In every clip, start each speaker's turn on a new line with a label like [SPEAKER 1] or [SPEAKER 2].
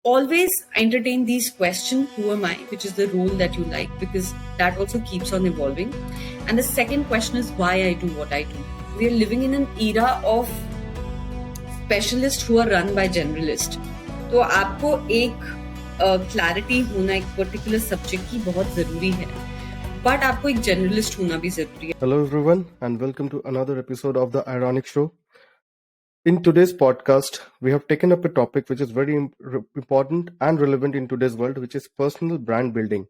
[SPEAKER 1] always entertain these questions, who am I, which is the role that you like, because that also keeps on evolving. And the second question is why I do what I do. We are living in an era of specialists who are run by generalists. तो आपको एक clarity होना एक particular subject की बहुत जरूरी है, but आपको एक जनरलिस्ट होना भी जरूरी है.
[SPEAKER 2] Hello everyone and welcome to another episode of the iRonik show. In today's podcast, we have taken up a topic which is very important and relevant in today's world, which is personal brand building.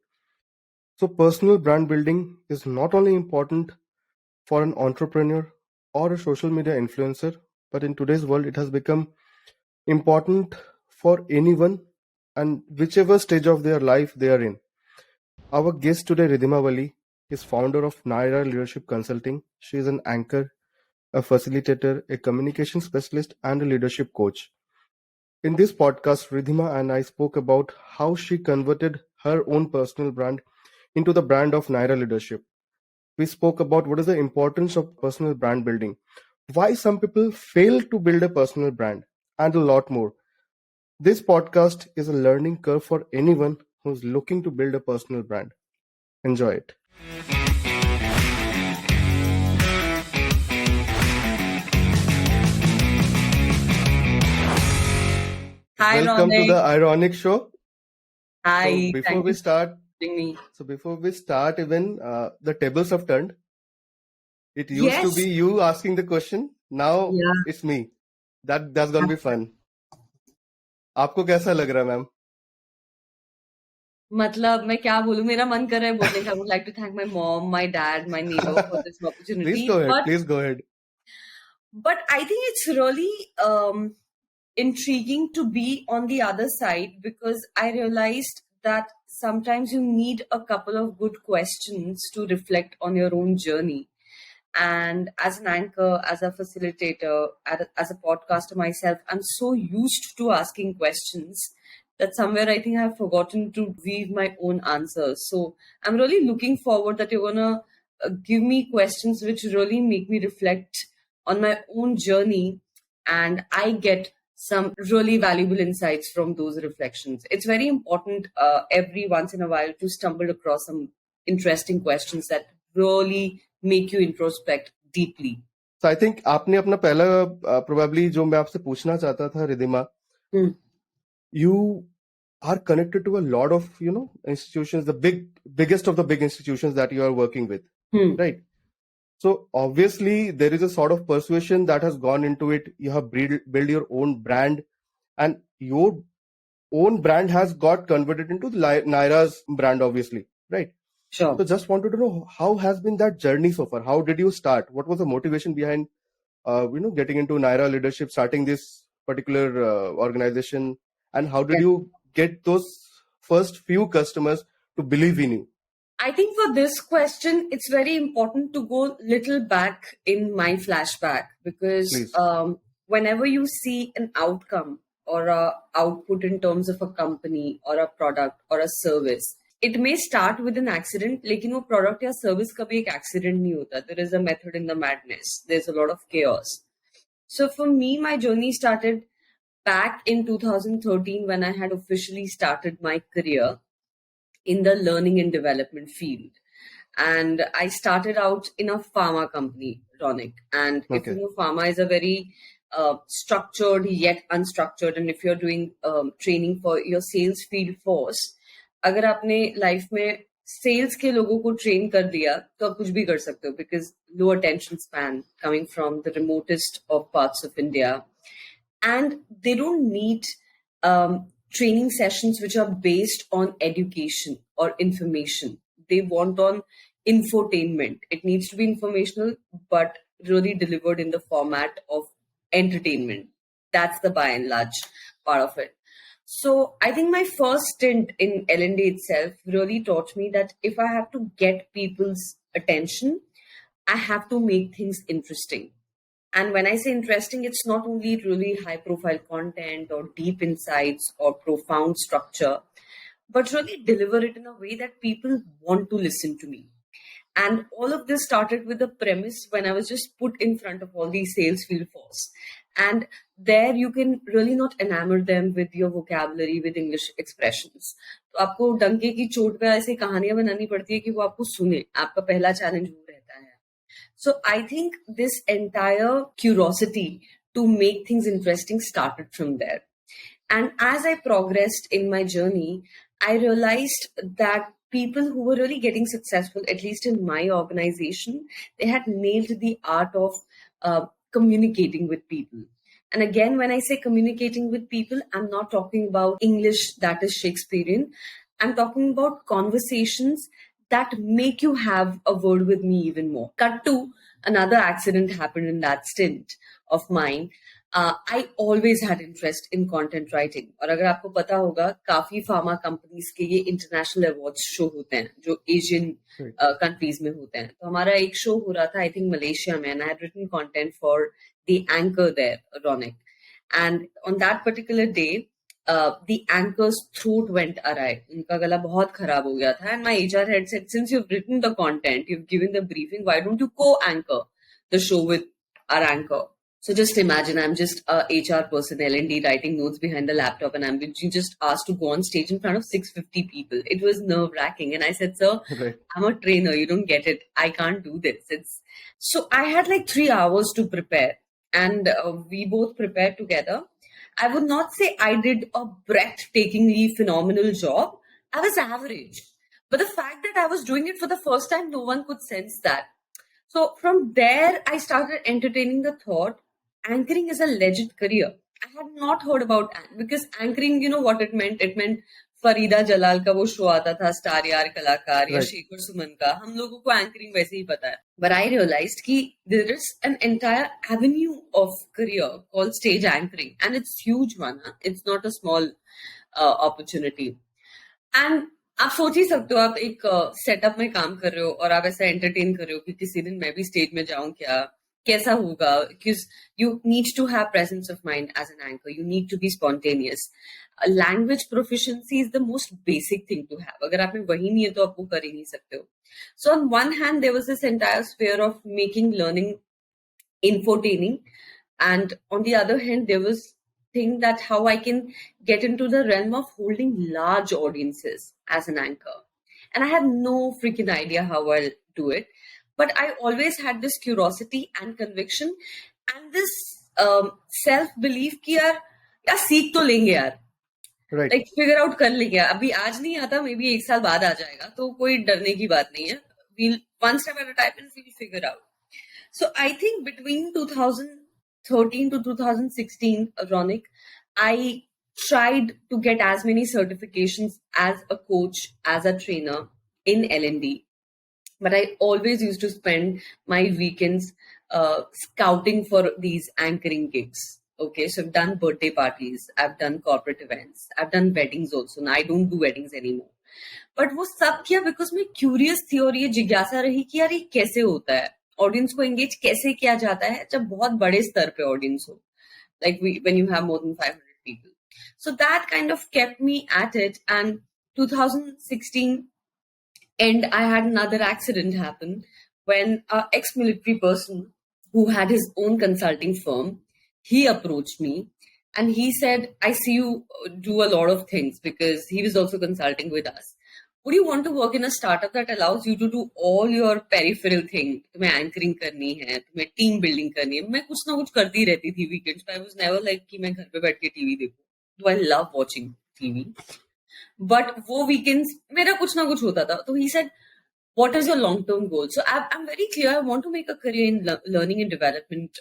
[SPEAKER 2] So personal brand building is not only important for an entrepreneur or a social media influencer, but in today's world, it has become important for anyone and whichever stage of their life they are in. Our guest today, Ridima Wali, is founder of Nyra Leadership Consulting. She is an anchor, a facilitator, a communication specialist, and a leadership coach. In this podcast, Ridima and I spoke about how she converted her own personal brand into the brand of Nyra Leadership. We spoke about what is the importance of personal brand building, why some people fail to build a personal brand, and a lot more. This podcast is a learning curve for anyone who's looking to build a personal brand. Enjoy it.
[SPEAKER 1] Hi,
[SPEAKER 2] Welcome
[SPEAKER 1] Ronik.
[SPEAKER 2] to the iRonik show.
[SPEAKER 1] Hi.
[SPEAKER 2] So before we start,
[SPEAKER 1] me.
[SPEAKER 2] even the tables have turned. It used to be you asking the question. Now it's me. That's gonna be fun. आपको कैसा लग रहा है ma'am?
[SPEAKER 1] मतलब मैं क्या बोलूं, मेरा मन कर रहा है बोलने का. I would like to thank my mom, my dad, my neighbor for this opportunity.
[SPEAKER 2] Please go ahead.
[SPEAKER 1] But I think it's really intriguing to be on the other side, because I realized that sometimes you need a couple of good questions to reflect on your own journey. And as an anchor, as a facilitator, as a podcaster myself, I'm so used to asking questions that somewhere I think I've forgotten to weave my own answers. So I'm really looking forward that you're going to give me questions which really make me reflect on my own journey, and I get some really valuable insights from those reflections. It's very important every once in a while to stumble across some interesting questions that really make you introspect deeply.
[SPEAKER 2] So I think आपने अपना पहला probably जो मैं आपसे पूछना चाहता था Ridhima, you are connected to a lot of institutions, the biggest of the big institutions that you are working with, right? So obviously there is a sort of persuasion that has gone into it. You have built your own brand, and your own brand has got converted into Nyra's brand, obviously, right?
[SPEAKER 1] Sure.
[SPEAKER 2] So just wanted to know, how has been that journey so far? How did you start? What was the motivation behind getting into Nyra leadership, starting this particular organization, and how did you get those first few customers to believe in you?
[SPEAKER 1] I think for this question, it's very important to go little back in my flashback, because whenever you see an outcome or a output in terms of a company or a product or a service, it may start with an accident, लेकिन वो product या service कभी एक accident नहीं होता. There is a method in the madness. There's a lot of chaos. So for me, my journey started back in 2013 when I had officially started my career in the learning and development field. And I started out in a pharma company, Ronik. And if you know, pharma is a very structured yet unstructured. And if you're doing training for your sales field force, अगर आपने life में sales के लोगों को train कर दिया तो आप कुछ भी कर सकते हो, because low attention span, coming from the remotest of parts of India, and they don't need training sessions which are based on education or information. They want on infotainment. It needs to be informational, but really delivered in the format of entertainment. That's the by and large part of it. So I think my first stint in L&D itself really taught me that if I have to get people's attention, I have to make things interesting. And when I say interesting, it's not only really high profile content or deep insights or profound structure, but really deliver it in a way that people want to listen to me. And all of this started with the premise when I was just put in front of all these sales field force. And there you can really not enamor them with your vocabulary, with English expressions. तो आपको डंके की चोट पे ऐसी कहानियां बनानी पड़ती है कि वो आपको सुने. आपका पहला चैलेंज वो रहता है. So I think this entire curiosity to make things interesting started from there. And as I progressed in my journey, I realized that people who were really getting successful, at least in my organization, they had nailed the art of communicating with people. And again, when I say communicating with people, I'm not talking about English that is Shakespearean. I'm talking about conversations that make you have a word with me even more. Cut to another accident happened in that stint of mine. I always had interest in content writing. और अगर आपको पता होगा, काफी pharma companies के ये international awards show होते हैं जो एशियन कंट्रीज में होते हैं. तो हमारा एक शो हो रहा था आई थिंक मलेशिया में, and I had written content for the anchor there, Ronik. And on that particular day the anchor's throat went awry. उनका गला बहुत खराब हो गया था. And my HR head said, since you've written the content, you've given the briefing, why don't you co-anchor the show with our anchor? So just imagine, I'm just a HR person, L&D, writing notes behind the laptop, and I'm being just asked to go on stage in front of 650 people. It was nerve-wracking. And I said, sir, okay, I'm a trainer. You don't get it. I can't do this. So I had like 3 hours to prepare. And we both prepared together. I would not say I did a breathtakingly phenomenal job. I was average. But the fact that I was doing it for the first time, no one could sense that. So from there, I started entertaining the thought, anchoring is a legit career. I had not heard about because anchoring, you know what it meant? It meant Farida Jalal का वो show आता था, star यार कलाकार या शेखर सुमन का. हम लोगों को एंकरिंग वैसे ही पता है. But I realized कि there is an entire avenue of career called stage anchoring, and it's huge one. It's not a small opportunity. And आप सोच ही सकते हो, आप एक सेटअप में काम कर रहे हो और आप ऐसा एंटरटेन कर रहे हो कि किसी दिन मैं भी स्टेज में जाऊं क्या, कैसा होगा. Because you need to have presence of mind as an anchor. You need to be spontaneous. Language proficiency is the most basic thing to have. अगर आप में वही नहीं है तो आप वो कर ही नहीं सकते हो. So on one hand, there was this entire sphere of making learning infotaining, and on the other hand, there was thing that how I can get into the realm of holding large audiences as an anchor. And I had no freaking idea how I'll do it. But I always had this curiosity and conviction and this self-belief कि यार सीख तो लेंगे यार. Right. Like figure out कर लेंगे. अभी आज नहीं आता, maybe 1 साल बाद आ जाएगा. तो कोई डरने की बात नहीं है. We'll one step at a time and we'll figure out. So I think between 2013 to 2016, Ronik, I tried to get as many certifications as a coach, as a trainer in L&D. But I always used to spend my weekends scouting for these anchoring gigs. Okay, so I've done birthday parties, I've done corporate events, I've done weddings also. Now I don't do weddings anymore. But वो सब किया because मैं curious थी और ये जिज्ञासा रही कि यार ये कैसे होता है, ऑडियंस को एंगेज कैसे किया जाता है जब बहुत बड़े स्तर पे ऑडियंस हो, like when you have more than 500 people. So that kind of kept me at it. And 2016 end, I had another accident happen when an ex-military person who had his own consulting firm, he approached me and he said, I see you do a lot of things, because he was also consulting with us. Would you want to work in a startup that allows you to do all your peripheral thing? तुम्हें anchoring करनी है, तुम्हें team building करनी है. मैं कुछ ना कुछ करती रहती थी weekends. I was never like कि मैं घर पे बैठ के TV देखूं. Though I love watching TV. But वो weekends मेरा कुछ ना कुछ होता था. So he said, what is your long-term goal? So I'm very clear. I want to make a career in learning and development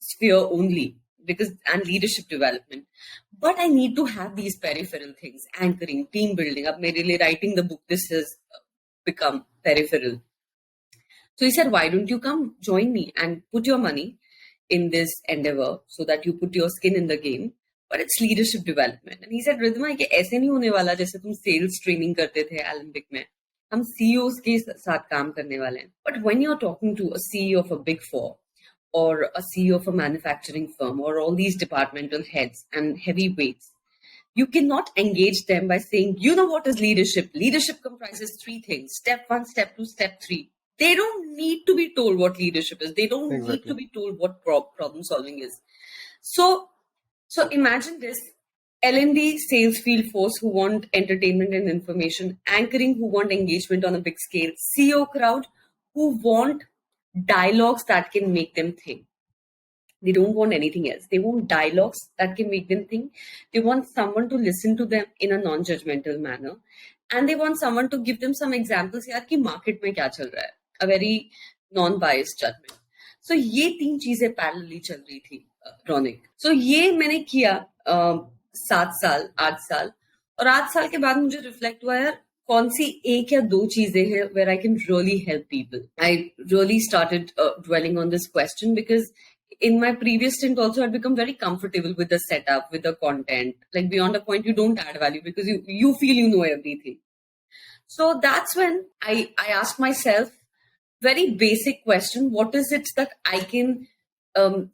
[SPEAKER 1] sphere only, because and leadership development. But I need to have these peripheral things, anchoring, team building. Ab mere liye writing the book, this has become peripheral. So he said, why don't you come join me and put your money in this endeavor so that you put your skin in the game. But it's leadership development. And he said, Ridima, ये ऐसे नहीं होने वाला जैसे तुम sales training करते थे Olympic में. हम CEOs के साथ काम करने वाले हैं. But when you're talking to a CEO of a big four, or a CEO of a manufacturing firm, or all these departmental heads and heavyweights, you cannot engage them by saying, you know what is leadership? Leadership comprises 3 things. Step 1, step 2, step 3. They don't need to be told what leadership is. They don't need to be told what problem solving is. So imagine this. L&D sales field force who want entertainment and information, anchoring who want engagement on a big scale, CEO crowd who want dialogues that can make them think. They don't want anything else. They want dialogues that can make them think. They want someone to listen to them in a non-judgmental manner. And they want someone to give them some examples यार कि market में क्या चल रहा है. A very non-biased judgment. So ये तीन चीजें parallelly चल रही थी रोनिक. So ये मैंने किया 7 साल 8 साल और 8 साल के बाद मुझे रिफ्लेक्ट हुआ यार कौन सी एक या दो चीजें हैं where I can really help people. I really started dwelling on this question because in my previous stint also I'd become very comfortable with the setup, with the content. Like beyond a point you don't add value because you feel you know everything. So that's when I asked myself very basic question, what is it that I can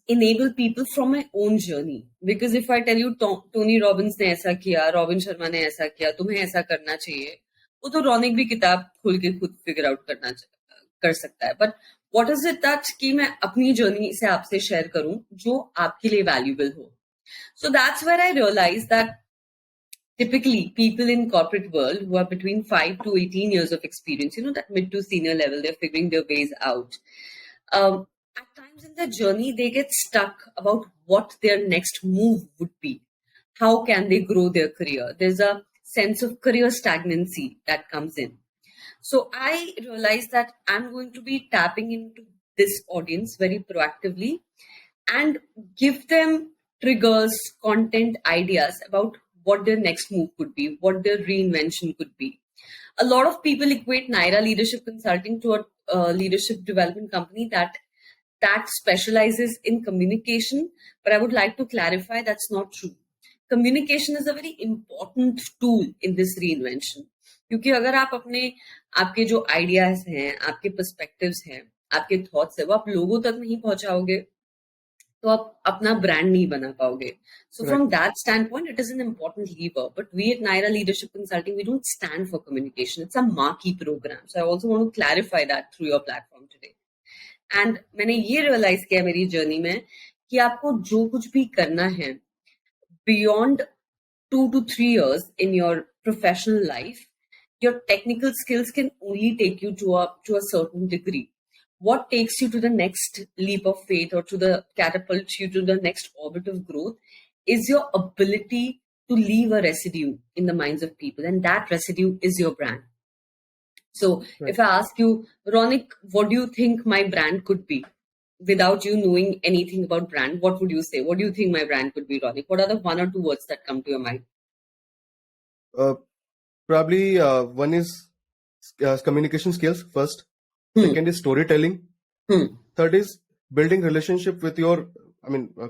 [SPEAKER 1] enable people from my own journey? Because if I tell you Tony Robbins ने ऐसा किया, Robin Sharma ने ऐसा किया, तुम्हें ऐसा करना चाहिए, वो तो रोनिक भी किताब खोल के खुद फिगर आउट कर सकता है. But what is it that कि मैं अपनी जर्नी से आपसे शेयर करूं जो आपके लिए वैल्यूएबल हो. So that's where I realise that typically people in corporate world who are between 5 to 18 years of experience, that mid to senior level, they're figuring their ways out. At times in their journey, they get stuck about what their next move would be. How can they grow their career? There's a sense of career stagnancy that comes in. So I realized that I'm going to be tapping into this audience very proactively and give them triggers, content, ideas about what their next move could be, what their reinvention could be. A lot of people equate Nyra Leadership Consulting to a leadership development company that specializes in communication, but I would like to clarify that's not true. Communication is a very important tool in this reinvention. क्योंकि अगर आप आपके जो ideas हैं, आपके perspectives हैं, आपके thoughts हैं, वो आप लोगों तक नहीं पहुंचाओगे तो आप अपना ब्रांड नहीं बना पाओगे. So from that standpoint, it is an important lever. But we at Nyra Leadership Consulting, we don't stand for communication. It's a marquee program. So I also want to clarify that through your platform today. And मैंने ये realize किया मेरी journey में कि आपको जो कुछ भी करना है beyond 2 to 3 years in your professional life, your technical skills can only take you to a certain degree. What takes you to the next leap of faith or catapult you to the next orbit of growth is your ability to leave a residue in the minds of people. And that residue is your brand. So if I ask you, Ronik, what do you think my brand could be? Without you knowing anything about brand, what would you say? What do you think my brand could be, Ronik? What are the 1 or 2 words that come to your mind?
[SPEAKER 2] Probably one is communication skills first. Second is storytelling. Third is building relationship with your,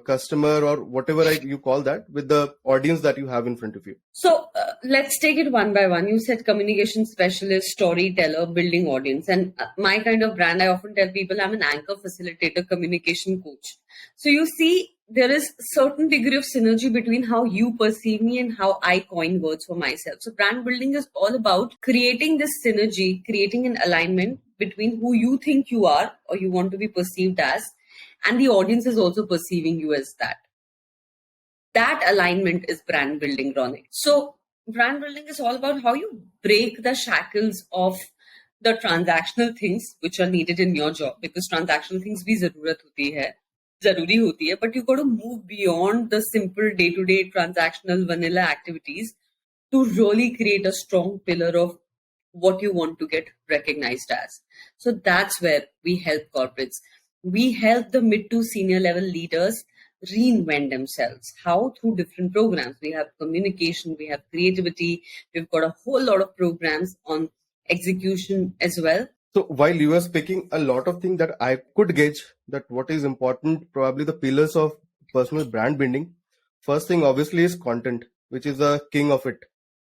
[SPEAKER 2] customer or whatever you call that, with the audience that you have in front of you.
[SPEAKER 1] So let's take it one by one. You said communication specialist, storyteller, building audience. And my kind of brand, I often tell people I'm an Anchor-Facilitator-Communication coach. So you see, there is certain degree of synergy between how you perceive me and how I coin words for myself. So brand building is all about creating this synergy, creating an alignment between who you think you are or you want to be perceived as, and the audience is also perceiving you as that. That alignment is brand building, Ronik. So brand building is all about how you break the shackles of the transactional things which are needed in your job, because transactional things bhi zaruri hoti hai, but you got to move beyond the simple day-to-day transactional vanilla activities to really create a strong pillar of what you want to get recognized as. So that's where we help corporates. We help the mid to senior level leaders reinvent themselves. How? Through different programs. We have communication, we have creativity, we've got a whole lot of programs on execution as well.
[SPEAKER 2] So while you were speaking, a lot of things that I could gauge that what is important, probably the pillars of personal brand building. First thing obviously is content, which is the king of it.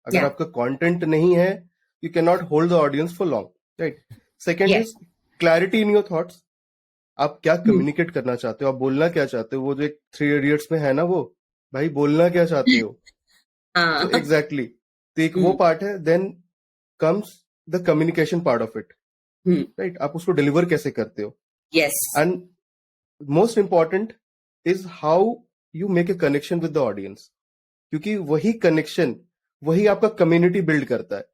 [SPEAKER 2] अगर आपका content नहीं है, you cannot hold the audience for long, right? Second is clarity in your thoughts. आप क्या communicate करना चाहते हो, आप बोलना क्या चाहते हो, वो जो एक 3 Idiots में है ना, वो भाई बोलना क्या चाहते हो. So exactly. तो एक वो part है. Then comes the communication part of it. Right, आप उसको डिलीवर कैसे करते हो.
[SPEAKER 1] Yes.
[SPEAKER 2] And most important is how you make a connection with the audience, क्योंकि वही कनेक्शन वही आपका कम्युनिटी बिल्ड करता है.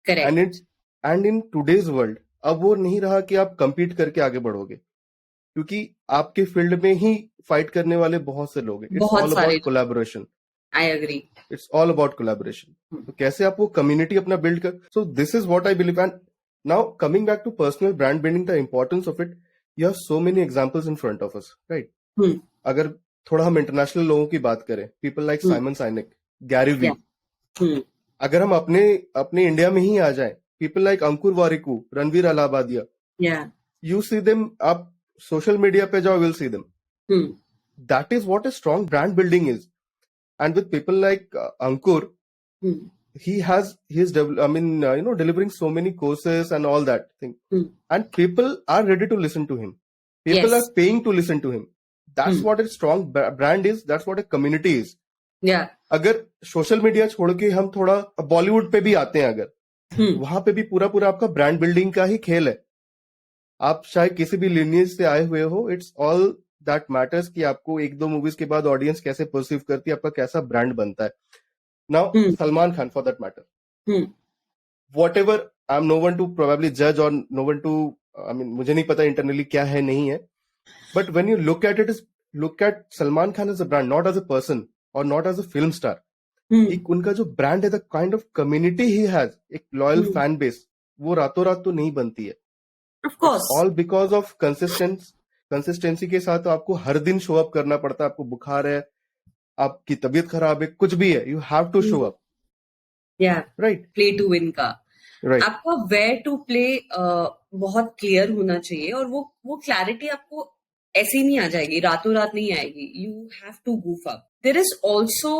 [SPEAKER 1] Correct.
[SPEAKER 2] And in today's world अब वो नहीं रहा कि आप compete करके आगे बढ़ोगे, क्योंकि आपके फील्ड में ही फाइट करने वाले बहुत से लोग हैं. इट्स
[SPEAKER 1] बहुत
[SPEAKER 2] ऑल
[SPEAKER 1] सारे
[SPEAKER 2] about collaboration.
[SPEAKER 1] I agree.
[SPEAKER 2] It's all about collaboration. तो कैसे आप वो कम्युनिटी अपना बिल्ड कर. So this is what I believe. And now coming back to personal brand building, the importance of it, you have so many examples in front of us, right. अगर थोड़ा हम international लोगों की बात करें, people like Simon Sinek, Gary Vee. अगर हम अपने अपने इंडिया में ही आ जाएं, people like Ankur Warikoo, Ranveer Allahbadia, you see them, आप सोशल मीडिया पे जाओ, will see them. That is what a strong brand building is. And with people like Ankur, he is delivering so many courses and all that thing. And people are ready to listen to him. People are paying to listen to him. That's what a strong brand is. That's what a community is.
[SPEAKER 1] Yeah.
[SPEAKER 2] अगर social media छोड़ के हम थोड़ा बॉलीवुड पे भी आते हैं, अगर वहां पे भी पूरा पूरा आपका ब्रांड बिल्डिंग का ही खेल है. आप चाहे किसी भी लिनियज से आए हुए हो, इट्स ऑल दैट मैटर्स कि आपको एक दो मूवीज के बाद ऑडियंस कैसे परसीव करती है, आपका कैसा ब्रांड बनता है. Now Salman Khan for that matter, whatever, I am no one to probably जज और no one to, I mean मुझे नहीं पता इंटरनली क्या है नहीं है, but when you look at it, is look at Salman Khan as a brand, not as a person और not as a film star. एक उनका जो ब्रांड है, द काइंड ऑफ कम्युनिटी ही हैज, एक लॉयल फैन बेस, वो रातों रात तो नहीं बनती है.
[SPEAKER 1] Of course.
[SPEAKER 2] All because of consistency के साथ आपको हर दिन शो अप करना पड़ता है. आपको बुखार है, आपकी तबीयत खराब है, कुछ भी है, you have to show up.
[SPEAKER 1] Right. Play to win का,
[SPEAKER 2] राइट.
[SPEAKER 1] आपका वेयर टू प्ले बहुत क्लियर होना चाहिए, और वो क्लैरिटी आपको ऐसे ही नहीं आ जाएगी, रातों रात नहीं आएगी. You have to goof up. There is also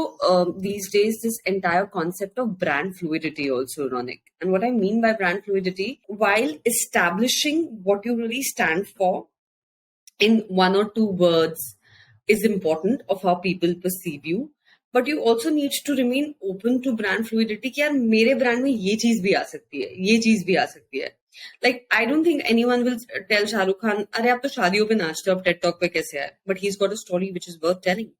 [SPEAKER 1] these days this entire concept of brand fluidity also, Ronik. And what I mean by brand fluidity, while establishing what you really stand for in one or two words is important of how people perceive you, but you also need to remain open to brand fluidity कि यार मेरे brand में ये चीज भी आ सकती है, ये चीज भी आ सकती है. Like, I don't think anyone will tell Shahrukh Khan, अरे आप तो शादियों पे नाचते हो, अब TED Talk पे कैसे आए? But he's got a story which is worth telling.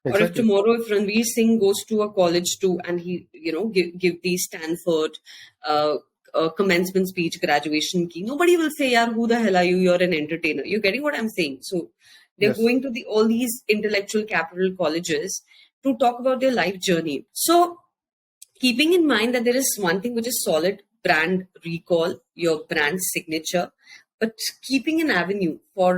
[SPEAKER 1] Exactly. Or if tomorrow, if Ranveer Singh goes to a college too and he, give the Stanford commencement speech, graduation key, nobody will say, "Yaar, who the hell are you? You're an entertainer." You're getting what I'm saying? So they're going to all these intellectual capital colleges to talk about their life journey. So keeping in mind that there is one thing which is solid brand recall, your brand signature, but keeping an avenue for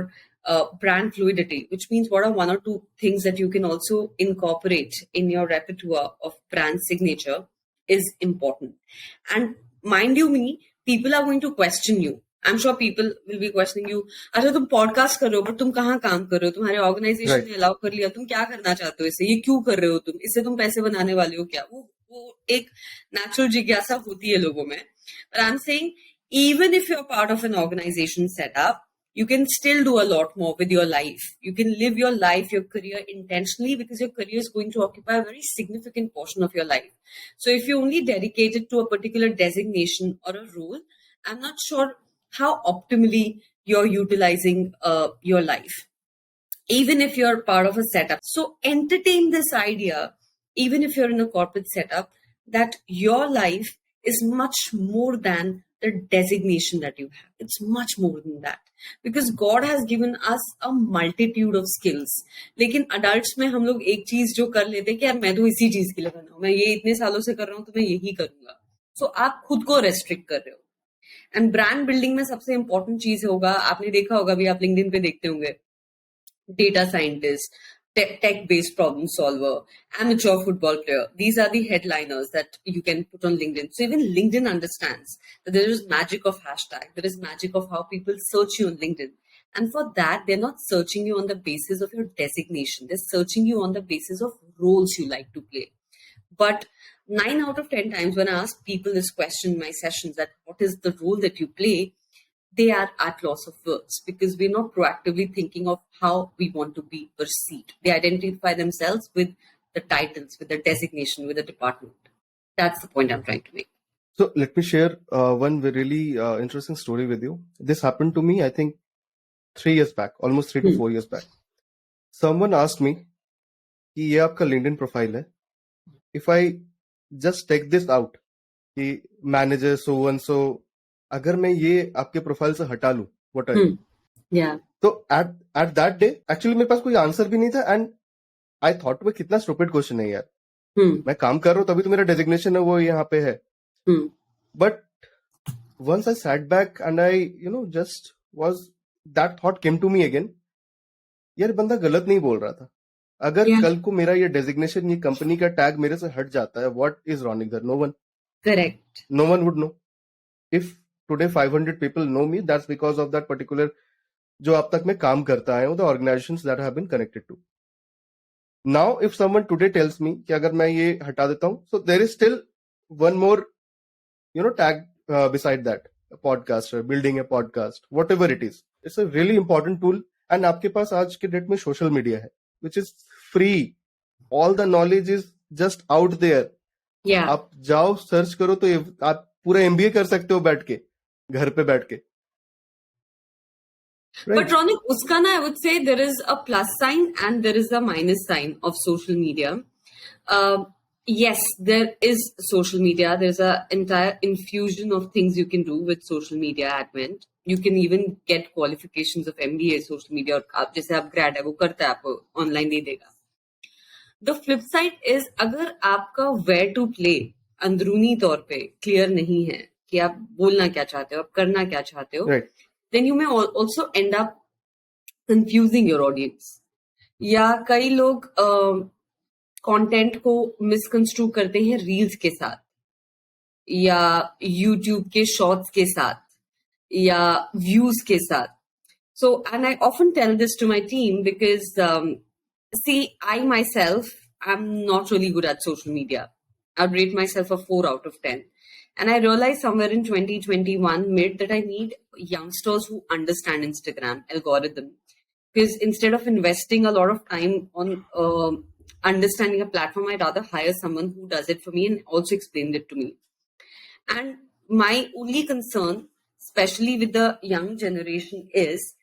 [SPEAKER 1] brand fluidity, which means what are one or two things that you can also incorporate in your repertoire of brand signature is important. And mind you me, people are going to question you. I'm sure people will be questioning you. अच्छा तुम podcast कर रहे हो, but तुम कहाँ काम कर रहे हो? तुम्हारे ऑर्गेनाइजेशन ने अलाउ कर लिया, तुम क्या करना चाहते हो इससे? ये क्यों कर रहे हो तुम? इससे तुम पैसे बनाने वाले हो क्या? वो एक नेचुरल जिज्ञासा होती है लोगों में. But I'm saying, even if you're part of an organization setup, you can still do a lot more with your life. You can live your life, your career intentionally, because your career is going to occupy a very significant portion of your life. So if you only dedicate it to a particular designation or a role, I'm not sure how optimally you're utilizing your life, even if you're part of a setup. So entertain this idea, even if you're in a corporate setup, that your life is much more than the designation that you have. It's much more than that. Because God has given us a multitude of skills. लेकिन adults में हम लोग एक चीज जो कर लेते हैं कि यार मैं तो इसी चीज के लिए बना हूं, मैं ये इतने सालों से कर रहा हूं तो मैं यही करूंगा. So आप खुद को restrict कर रहे हो. And brand building में सबसे important चीज होगा, आपने देखा होगा भी, आप LinkedIn पे देखते होंगे, data scientist, tech-based problem solver, amateur football player. These are the headliners that you can put on LinkedIn. So even LinkedIn understands that there is magic of hashtag. There is magic of how people search you on LinkedIn. And for that, they're not searching you on the basis of your designation. They're searching you on the basis of roles you like to play. But 9 out of 10 times when I ask people this question in my sessions, that what is the role that you play, they are at loss of words because we're not proactively thinking of how we want to be perceived. They identify themselves with the titles, with the designation, with the department. That's the point I'm trying to make.
[SPEAKER 2] So let me share one really interesting story with you. This happened to me, I think, 3 years back, almost 3 to 4 years back. Someone asked me कि ये आपका LinkedIn profile है. If I just take this out, कि manager so and so, अगर मैं ये आपके profile से हटा लूं, what are you?
[SPEAKER 1] Yeah.
[SPEAKER 2] तो at that day, actually मेरे पास कोई आंसर भी नहीं था and I thought वो कितना stupid question है यार. मैं काम कर रहा हूँ तभी तो मेरा डेजिग्नेशन है वो यहाँ पे है. But once I sat back and I, just was, that thought came to me again. यार बंदा गलत नहीं बोल रहा था. अगर कल को मेरा ये डेजिग्नेशन, ये कंपनी का टैग मेरे से हट जाता है, what is Ronik there? No one.
[SPEAKER 1] Correct.
[SPEAKER 2] No one would know. If today 500 people know me, that's because of that particular जो अब तक मैं काम करता आया हूँ, the organizations that I have been connected to. Now, if someone today tells me कि अगर मैं ये हटा देता हूँ, so there is still one more, tag beside that, a podcaster, building a podcast, whatever it is. It's a really important tool. And आपके पास आज के डेट में सोशल मीडिया है, which is free. All the knowledge is just out there.
[SPEAKER 1] Yeah.
[SPEAKER 2] आप जाओ search करो तो आप पूरा MBA कर सकते हो बैठ के, घर पे बैठ के.
[SPEAKER 1] Right. But Ronik, uska na, I would say there is a plus sign and there is a minus sign of social media. Yes, there is social media. There's an entire infusion of things you can do with social media advent. You can even get qualifications of MBA social media. और आप जैसे आप grad है वो करता है आपको online दे देगा. The flip side is अगर आपका where to play अंदरूनी तौर पे clear नहीं है कि आप बोलना क्या चाहते हो, आप करना क्या चाहते हो,
[SPEAKER 2] right,
[SPEAKER 1] then you may also end up confusing your audience. या कई लोग कंटेंट को मिसकंस्ट्रू करते हैं रील्स के साथ या यूट्यूब के शॉर्ट्स के साथ या व्यूज के साथ. So, and I often tell this to my team because, see, I myself, I'm not really good at social media. I'd rate myself a 4 out of 10. And I realized somewhere in 2021 mid that I need youngsters who understand Instagram algorithm. Because instead of investing a lot of time on understanding a platform, I'd rather hire someone who does it for me and also explained it to me. And my only concern, especially with the young generation, is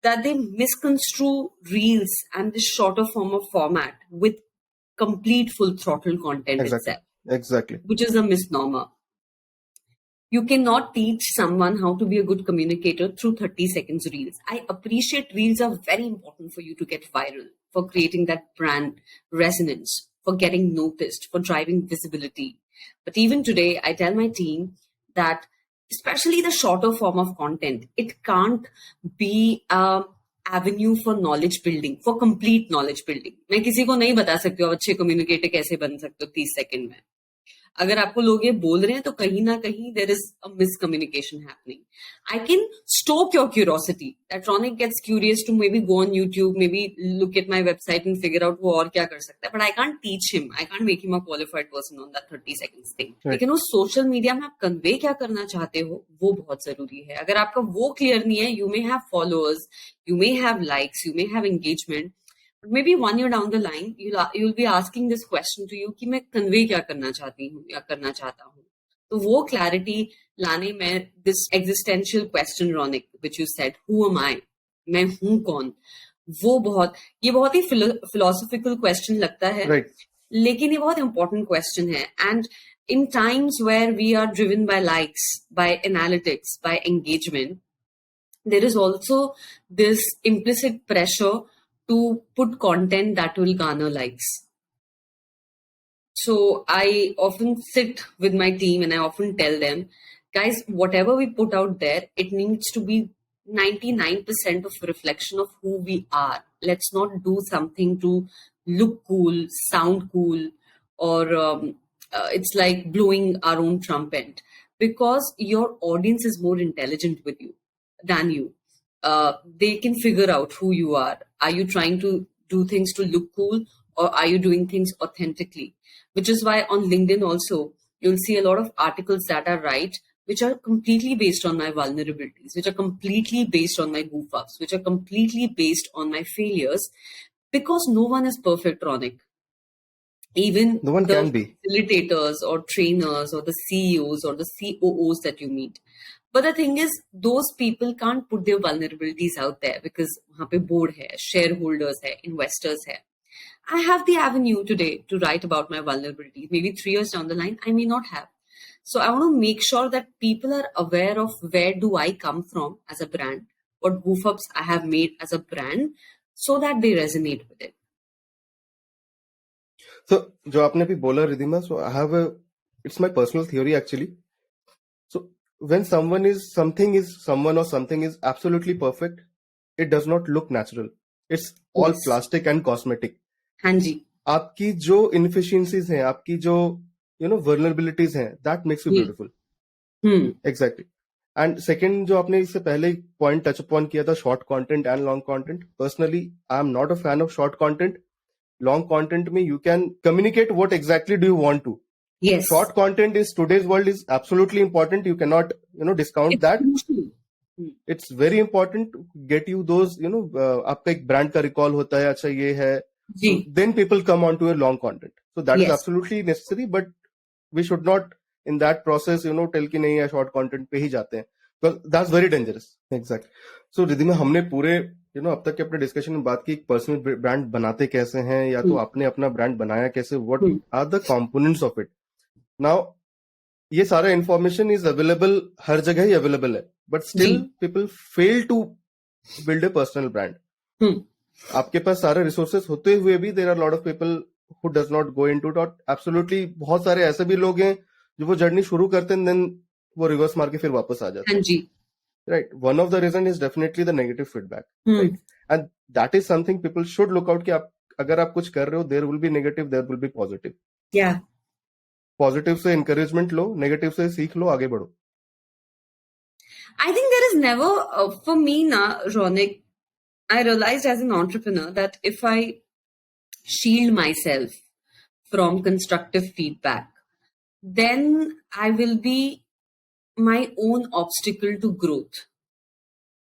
[SPEAKER 1] that they misconstrue reels and this shorter form of format with complete full throttle content itself.
[SPEAKER 2] Exactly.
[SPEAKER 1] Which is a misnomer. You cannot teach someone how to be a good communicator through 30 seconds reels. I appreciate reels are very important for you to get viral, for creating that brand resonance, for getting noticed, for driving visibility. But even today, I tell my team that especially the shorter form of content, it can't be an avenue for knowledge building, for complete knowledge building. मैं किसी को नहीं बता सकती हूँ अच्छे communicator कैसे बन सकते हो 30 सेकंड में. अगर आपको लोग ये बोल रहे हैं तो कहीं ना कहीं there is a miscommunication happening. I can stoke your curiosity. That Ronik gets curious to maybe go on YouTube, maybe look at my website and figure out वो और क्या कर सकता है. But I can't teach him. I can't make him a qualified person on that 30 seconds thing. लेकिन वो social media में आप convey क्या करना चाहते हो वो बहुत जरूरी है. अगर आपका वो clear नहीं है, you may have followers, you may have likes, you may have engagement. But maybe 1 year down the line, you'll be asking this question to you कि मैं convey क्या करना चाहती हूँ या करना चाहता हूँ. तो वो clarity लाने में this existential question, Ronik, which you said, who am I? मैं हूँ कौन? ये बहुत ही philosophical question लगता है.
[SPEAKER 2] right,
[SPEAKER 1] लेकिन ये बहुत important question है. And in times where we are driven by likes, by analytics, by engagement, there is also this implicit pressure to put content that will garner likes. So I often sit with my team and I often tell them, guys, whatever we put out there, it needs to be 99% of reflection of who we are. Let's not do something to look cool, sound cool, or it's like blowing our own trumpet, because your audience is more intelligent with you than you. They can figure out who you are. Are you trying to do things to look cool, or are you doing things authentically? Which is why on LinkedIn also, you'll see a lot of articles that I write, which are completely based on my vulnerabilities, which are completely based on my goof ups, which are completely based on my failures, because no one is perfect, Ronik. even
[SPEAKER 2] No one
[SPEAKER 1] the
[SPEAKER 2] can be.
[SPEAKER 1] facilitators or trainers or the CEOs or the COOs that you meet. But the thing is, those people can't put their vulnerabilities out there because वहाँ पे board है, shareholders है, investors है. I have the avenue today to write about my vulnerabilities. Maybe 3 years down the line, I may not have. So I want to make sure that people are aware of where do I come from as a brand, what goof ups I have made as a brand, so that they resonate with it.
[SPEAKER 2] So, जो आपने अभी बोला Ridhima, so it's my personal theory actually. So, when someone or something is absolutely perfect, it does not look natural. It's all
[SPEAKER 1] Yes.
[SPEAKER 2] plastic and cosmetic.
[SPEAKER 1] हाँ जी.
[SPEAKER 2] आपकी जो inefficiencies हैं, आपकी जो vulnerabilities हैं, that makes you beautiful. Exactly. And second, जो आपने इससे पहले point touch upon किया था, short content and long content. Personally, I am not a fan of short content. Long content में you can communicate what exactly do you want to.
[SPEAKER 1] Yes.
[SPEAKER 2] Short content is today's world is absolutely important. You cannot discount that. It's very important to get you those आपका एक brand का recall होता है, अच्छा ये है. So then people come on to a long content. So that is absolutely necessary, but we should not in that process tell कि नहीं है short content पे ही जाते हैं, because that's very dangerous. Exactly. So Ridhima, हमने पूरे अब तक के अपने डिस्कशन में बात की पर्सनल ब्रांड बनाते कैसे हैं, या तो आपने अपना ब्रांड बनाया कैसे, what are the components of it. Now ये सारा इंफॉर्मेशन इज अवेलेबल, हर जगह ही अवेलेबल है, but still people fail to build a personal brand. आपके पास सारे रिसोर्सेस होते हुए भी there are lot of people who does not go into it. Absolutely बहुत सारे ऐसे भी लोग हैं जो वो जर्नी शुरू करते हैं, देन वो रिवर्स मार के फिर वापस आ जाते हैं. Right. One of the reason is definitely the negative feedback. Right. And that is something people should look out कि आप अगर आप कुछ कर रहे हो, there will be negative, there will be positive.
[SPEAKER 1] Yeah.
[SPEAKER 2] Positive से encouragement लो, negative से सीख लो, आगे बढ़ो.
[SPEAKER 1] I think there is never, for me now, Ronik, I realized as an entrepreneur that if I shield myself from constructive feedback, then I will be my own obstacle to growth.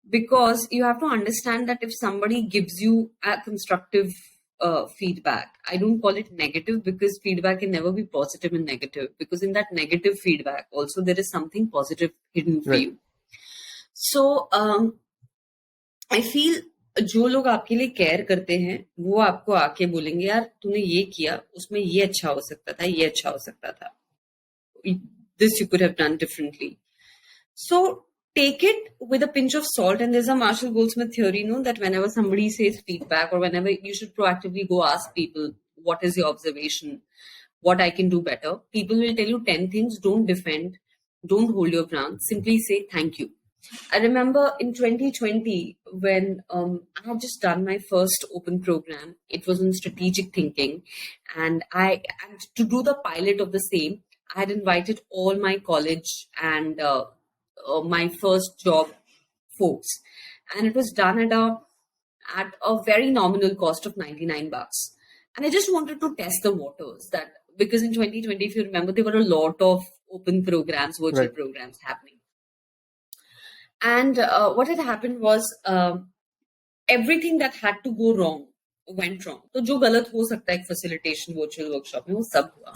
[SPEAKER 1] Because you have to understand that if somebody gives you a constructive feedback, I don't call it negative, because feedback can never be positive and negative, because in that negative feedback also there is something positive hidden for you. So I feel जो लोग आपके लिए care करते हैं वो आपको आके बोलेंगे यार तूने ये किया, उसमें ये अच्छा हो सकता था, ये अच्छा हो सकता था, this you could have done differently. So take it with a pinch of salt. And there's a Marshall Goldsmith theory, that whenever somebody says feedback, or whenever you should proactively go ask people, what is your observation, what I can do better. People will tell you 10 things. Don't defend, don't hold your ground, simply say thank you. I remember in 2020 when I had just done my first open program. It was on strategic thinking, and to do the pilot of the same, I had invited all my college and my first job folks, and it was done at a very nominal cost of $99. And I just wanted to test the waters, that because in 2020, if you remember, there were a lot of open programs, virtual programs happening. And what had happened was everything that had to go wrong went wrong. So जो गलत हो सकता है एक facilitation virtual workshop में, वो सब हुआ.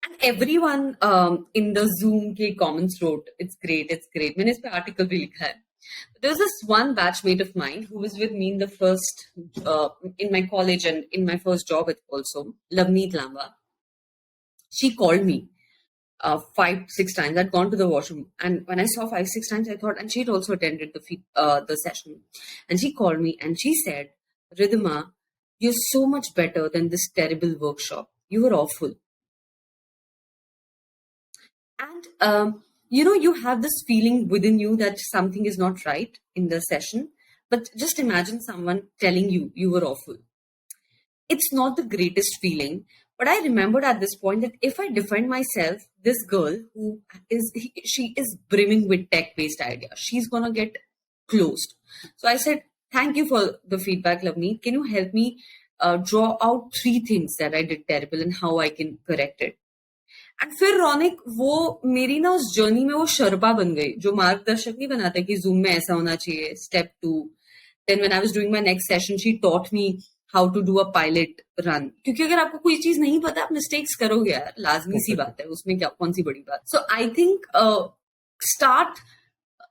[SPEAKER 1] And everyone in the Zoom के comments wrote, it's great, it's great. मैंने इस पे article भी लिखा है. There was this one batchmate of mine who was with me in the first, in my college and in my first job also, Lavneet Lamba. She called me 5-6 times. I'd gone to the washroom, and when I saw 5-6 times, I thought, and she'd also attended the session, and she called me and she said, Ridima, you're so much better than this terrible workshop. You were awful. And you have this feeling within you that something is not right in the session, but just imagine someone telling you you were awful. It's not the greatest feeling, but I remembered at this point that if I defend myself, this girl she is brimming with tech-based ideas, she's gonna get closed. So I said, thank you for the feedback, Lavneet. Can you help me draw out 3 things that I did terrible and how I can correct it? And फिर रौनिक वो मेरी ना उस journey में वो शर्पा बन गई, जो मार्गदर्शक नहीं बनाता कि जूम में ऐसा होना चाहिए, step 2. Then when I was doing my next session, she taught me how to do a pilot run. क्योंकि अगर आपको कोई चीज नहीं पता आप मिस्टेक्स करोगे यार, लाजमी सी बात है, उसमें क्या कौन सी बड़ी बात. So I think start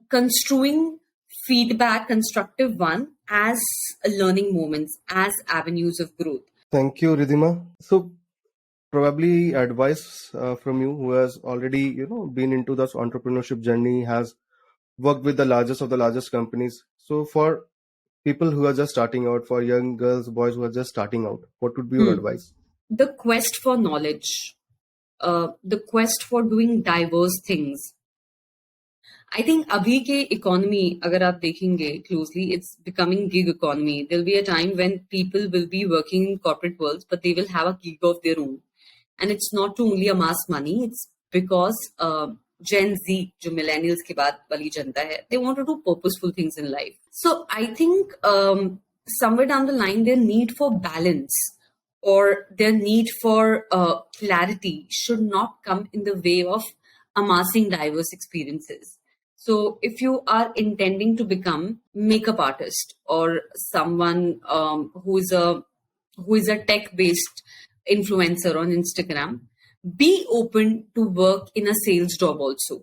[SPEAKER 1] construing feedback, constructive one, as learning moments, as avenues of growth.
[SPEAKER 2] Thank you, Ridima. So probably advice from you, who has already been into this entrepreneurship journey, has worked with the largest of the largest companies. So for people who are just starting out, for young girls, boys who are just starting out, what would be your advice?
[SPEAKER 1] The quest for knowledge, the quest for doing diverse things. I think अभी के economy, अगर आप देखेंगे closely, it's becoming gig economy. There'll be a time when people will be working in corporate worlds, but they will have a gig of their own. And it's not to only amass money, it's because Gen Z, जो millennials के बाद वाली जनता है, they want to do purposeful things in life. So I think somewhere down the line, their need for balance or their need for clarity should not come in the way of amassing diverse experiences. So if you are intending to become makeup artist or someone who is a tech-based influencer on Instagram, be open to work in a sales job also.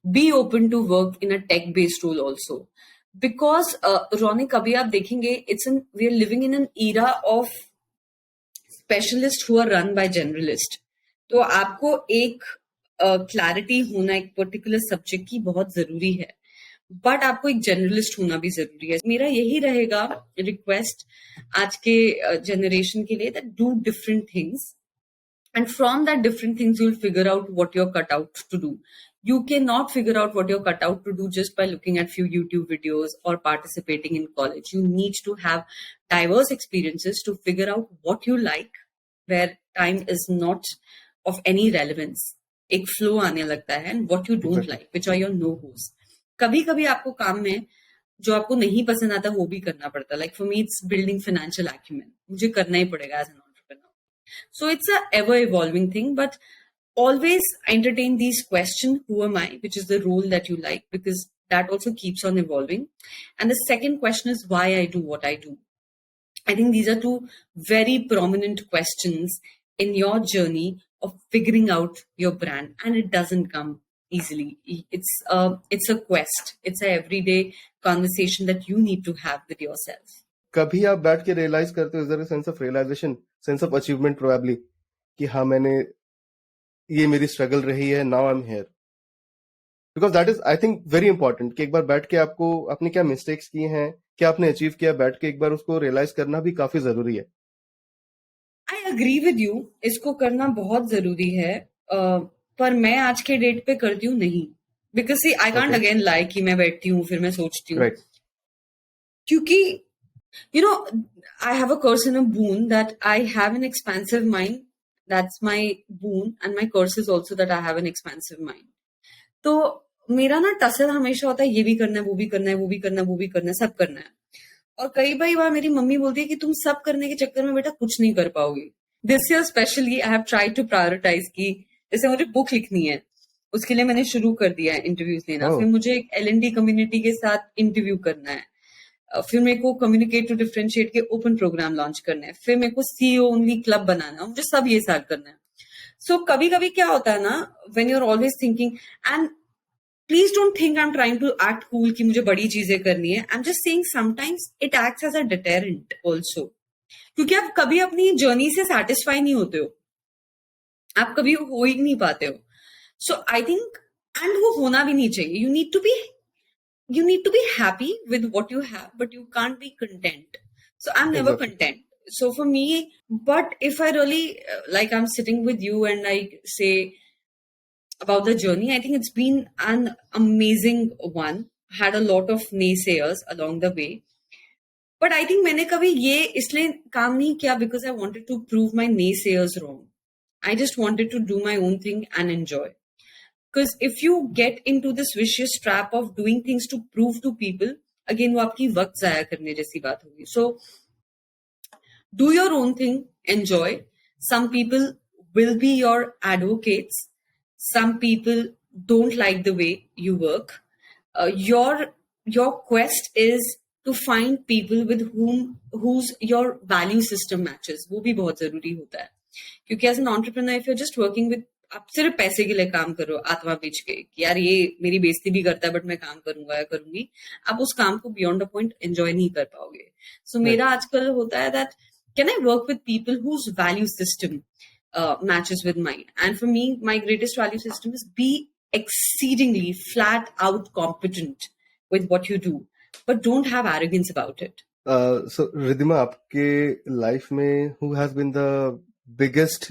[SPEAKER 1] Be open to work in a tech-based role also. Because Ronik, abhi aap dekhenge, we are living in an era of specialists who are run by generalists. तो आपको एक clarity होना एक particular subject की बहुत जरूरी है, but आपको एक जर्नलिस्ट होना भी जरूरी है. मेरा यही रहेगा रिक्वेस्ट आज के जनरेशन के लिए, that do different things and from that different things you'll figure out what you're cut out to do. You cannot figure out what you're cut out to do just by looking at few YouTube videos or participating in college. You need to have diverse experiences to figure out what you like, where time is not of any relevance. एक flow आने लगता है, and what you don't like, which are your no-goes. कभी कभी आपको काम में जो आपको नहीं पसंद आता वो भी करना पड़ता है. Like for me, it's building financial acumen. मुझे करना ही पड़ेगा as an entrepreneur. So it's a ever evolving thing, but always entertain these questions. Who am I? Which is the role that you like, because that also keeps on evolving. And the second question is why I do what I do. I think these are two very prominent questions in your journey of figuring out your brand, and it doesn't come easily. It's a quest. It's a everyday conversation that you need to have with yourself.
[SPEAKER 2] कभी आप बैठ के realise करते हो, is there a sense of realisation, sense of achievement probably, कि हाँ मैंने ये मेरी स्ट्रगल रही है, now I am here? Because that is I think very important कि एक बार बैठ के आपको आपने क्या मिस्टेक्स किए हैं, क्या आपने अचीव किया, बैठ के एक बार उसको रियलाइज करना भी काफी जरूरी है.
[SPEAKER 1] आई अग्री विद यू, इसको करना बहुत जरूरी है, पर मैं आज के डेट पे करती हूँ नहीं. बिकॉज आई कांट अगेन लाई कि मैं बैठती हूँ फिर मैं सोचती हूँ, क्योंकि you know, I have a curse and a boon that I have an expansive mind. That's my boon, and my curse is also that I have an expansive mind. तो मेरा ना टसल हमेशा होता है ये भी करना है, वो भी करना है, वो भी करना है, वो भी करना है, सब करना है. और कई बार मेरी मम्मी बोलती है कि तुम सब करने के चक्कर में बेटा कुछ नहीं कर पाओगी. This year specially I have tried to prioritise की जैसे मुझे बुक लिखनी है, उसके लिए मैंने शुरू कर दिया है इंटरव्यूज लेना. फिर मुझे एक L&D कम्युनिटी के साथ इंटरव्यू करना है. फिर मेरे को कम्युनिकेट टू डिफरेंशिएट के ओपन प्रोग्राम लॉन्च करना है. फिर मेरे को CEO ओनली क्लब बनाना है. मुझे सब ये साल करना है. सो कभी कभी क्या होता है ना, when you are always thinking, and please don't think I am trying to act cool कि मुझे बड़ी चीजें करनी है. I am just saying sometimes it acts as a deterrent also, क्योंकि आप कभी अपनी जर्नी से सेटिस्फाई नहीं होते हो, आप कभी हो ही नहीं पाते हो. सो आई थिंक, एंड वो होना भी नहीं चाहिए. You need to be happy with what you have, but you can't be content. So I'm never content. So for me, but if I really, like I'm sitting with you and I say about the journey, I think it's been an amazing one. Had a lot of naysayers along the way. But I think मैंने कभी ये इसलिए काम नहीं किया because I wanted to prove my naysayers wrong. I just wanted to do my own thing and enjoy. Because if you get into this vicious trap of doing things to prove to people, again वो आपकी वक्त जाया करने जैसी बात होगी. So do your own thing, enjoy. Some people will be your advocates. Some people don't like the way you work. Your quest is to find people with whose your value system matches. वो भी बहुत जरूरी होता है, क्योंकि as an entrepreneur if you're just working with, आप सिर्फ पैसे के लिए काम करो आत्मा बेच के कि यार ये मेरी बेइज्जती भी करता है बट मैं काम करूंगा या करूंगी, आप उस काम को बियॉन्ड अ पॉइंट एंजॉय नहीं कर पाओगे. सो मेरा आजकल होता है that can I work with people whose value system matches with mine. And for me, my greatest value system is be exceedingly flat out competent with what you do, but don't have arrogance about it.
[SPEAKER 2] So Ridima, आपके life में who has been the biggest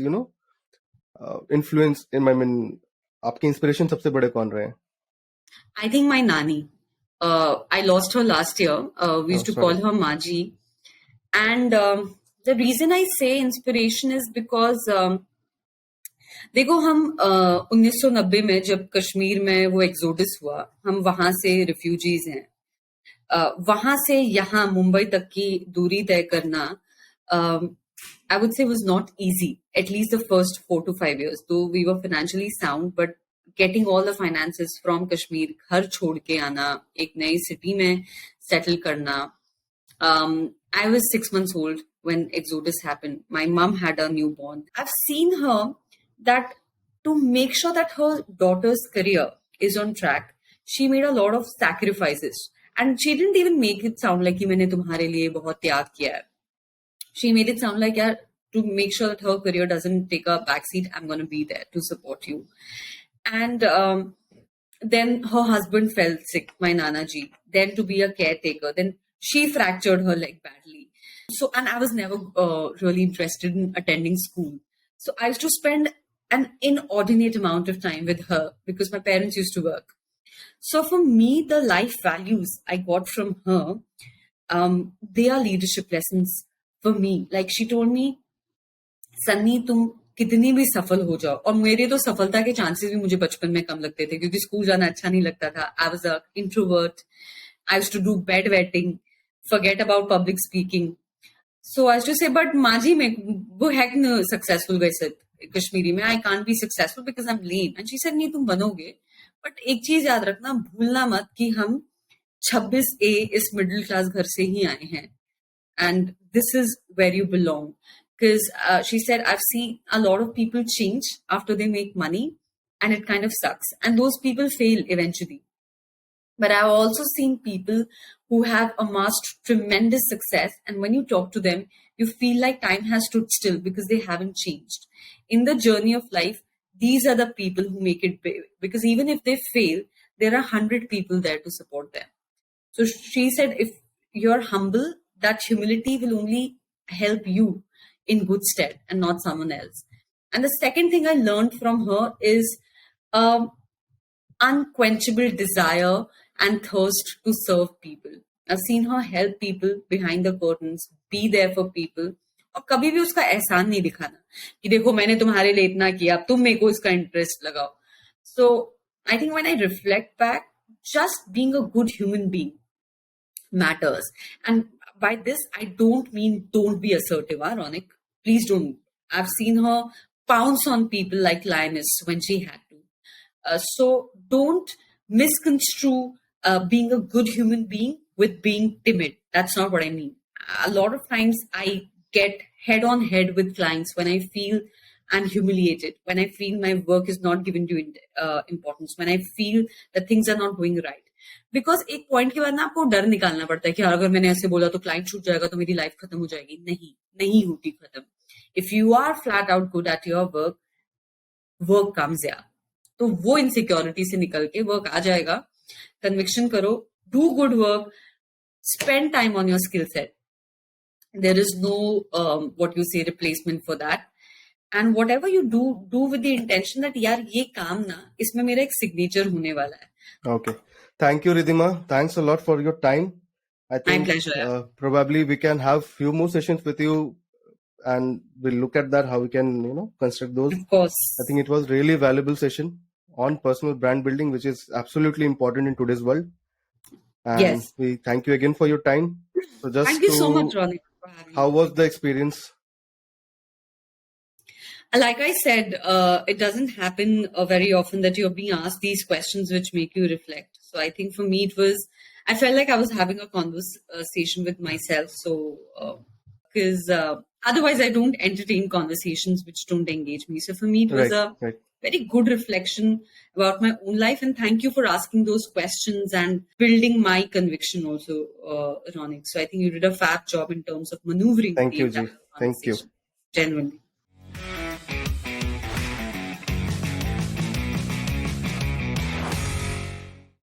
[SPEAKER 2] influence in, I mean, आपके inspiration सबसे बड़े कौन रहे हैं?
[SPEAKER 1] I think my nani. I lost her last year. We used to call her Maji. And the reason I say inspiration is because देखो हम 1990 में जब कश्मीर में वो एक्सोडस हुआ, हम वहां से रिफ्यूजीज हैं. वहां से यहाँ मुंबई तक की दूरी तय करना I would say was not easy, at least the first 4 to 5 years. Though we were financially sound, but getting all the finances from Kashmir, घर छोड़ के आना, एक नई सिटी में सेटल करना. I was 6 months old when Exodus happened. My mom had a newborn. I've seen her that to make sure that her daughter's career is on track, she made a lot of sacrifices. And she didn't even make it sound like कि मैंने तुम्हारे लिए बहुत त्याग किया है. She made it sound like, yeah, to make sure that her career doesn't take a backseat, I'm going to be there to support you. And then her husband fell sick, my Nana ji. Then to be a caretaker. Then she fractured her leg badly. So, and I was never really interested in attending school. So I used to spend an inordinate amount of time with her because my parents used to work. So for me, the life values I got from her, they are leadership lessons for me. Like she told me, Sunny तुम कितनी भी सफल हो जाओ, और मेरे तो सफलता के चांसेस भी मुझे बचपन में कम लगते थे क्योंकि स्कूल जाना अच्छा नहीं लगता था. I was a introvert. I used to do bed wetting, forget about public speaking. So I used to say, but Maji mein wo है successful वैसे कश्मीरी में, I can't be successful because I'm lame. And she said, नहीं तुम बनोगे, but एक चीज याद रखना, भूलना मत कि हम 26A इस मिडिल क्लास घर से ही आए हैं. And this is where you belong. Because she said, I've seen a lot of people change after they make money and it kind of sucks. And those people fail eventually. But I've also seen people who have amassed tremendous success. And when you talk to them, you feel like time has stood still because they haven't changed. In the journey of life, these are the people who make it big. Because even if they fail, there are 100 people there to support them. So she said, if you're humble, that humility will only help you in good stead and not someone else. And the second thing I learned from her is unquenchable desire and thirst to serve people. I've seen her help people behind the curtains, be there for people, और कभी भी उसका एहसान नहीं दिखाना कि देखो मैंने तुम्हारे लिए इतना किया, अब तुम मेरे को इसका इंटरेस्ट लगाओ. So I think when I reflect back, just being a good human being matters. And by this, I don't mean don't be assertive, Ronik. Please don't. I've seen her pounce on people like lioness when she had to. So don't misconstrue being a good human being with being timid. That's not what I mean. A lot of times I get head on head with clients when I feel I'm humiliated, when I feel my work is not given due importance, when I feel that things are not going right. Because एक point के बाद ना आपको डर निकालना पड़ता है कि अगर मैंने ऐसे बोला तो क्लाइंट छूट जाएगा तो मेरी लाइफ खत्म हो जाएगी. नहीं होती खत्म. If you are flat out good at your work comes या, तो वो इनसिक्योरिटी से निकल के वर्क आ जाएगा. कन्विक्शन करो, do good work, spend time on your skill set. There is no what you say replacement for that. And whatever you do with the intention that यार ये काम ना इसमें मेरा एक सिग्नेचर होने वाला है.
[SPEAKER 2] Okay. Thank you, Ridima. Thanks a lot for your time. I think
[SPEAKER 1] my pleasure.
[SPEAKER 2] Probably we can have few more sessions with you and we'll look at that, how we can, construct those.
[SPEAKER 1] Of course.
[SPEAKER 2] I think it was really valuable session on personal brand building, which is absolutely important in today's world. And
[SPEAKER 1] yes.
[SPEAKER 2] We thank you again for your time. So just
[SPEAKER 1] thank you so much, Ronik, for having me.
[SPEAKER 2] How was the experience?
[SPEAKER 1] Like I said, it doesn't happen very often that you're being asked these questions which make you reflect. So I think for me it was I felt like I was having a conversation with myself. So, because otherwise I don't entertain conversations which don't engage me. So for me, it was a very good reflection about my own life. And thank you for asking those questions and building my conviction also, Ronik. So I think you did a fab job in terms of maneuvering
[SPEAKER 2] Thank
[SPEAKER 1] the
[SPEAKER 2] you,
[SPEAKER 1] entire
[SPEAKER 2] Ji. Thank you.
[SPEAKER 1] conversation. Genuinely.